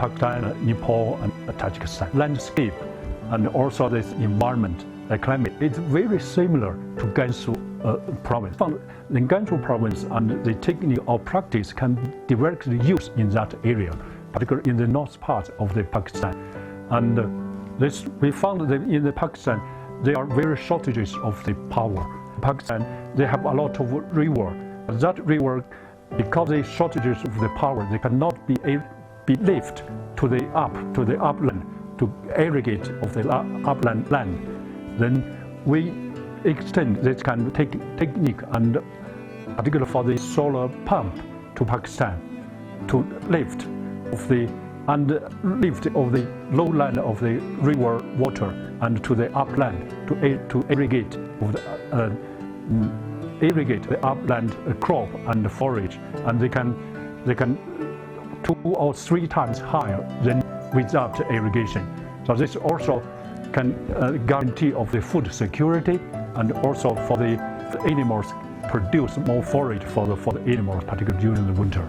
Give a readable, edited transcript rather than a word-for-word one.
Pakistan, Nepal, and Tajikistan. Landscape and also this environment, the climate, it's very similar to Gansu province. In Gansu province, and the technique or practice can be directly used in that area, particularly in the north part of the Pakistan. And we found that in the Pakistan, there are very shortages of the power. Pakistan, they have a lot of river. That river, because the shortages of the power, they cannot be lifted to the upland to irrigate of the upland land. Then we extend this kind of technique, and particularly for the solar pump to Pakistan, to lift of the lowland of the river water and to the upland to irrigate the upland crop and forage, and they can 2 or 3 times higher than without irrigation. So this also can guarantee of the food security, and also for the animals produce more forage for the animals, particularly during the winter.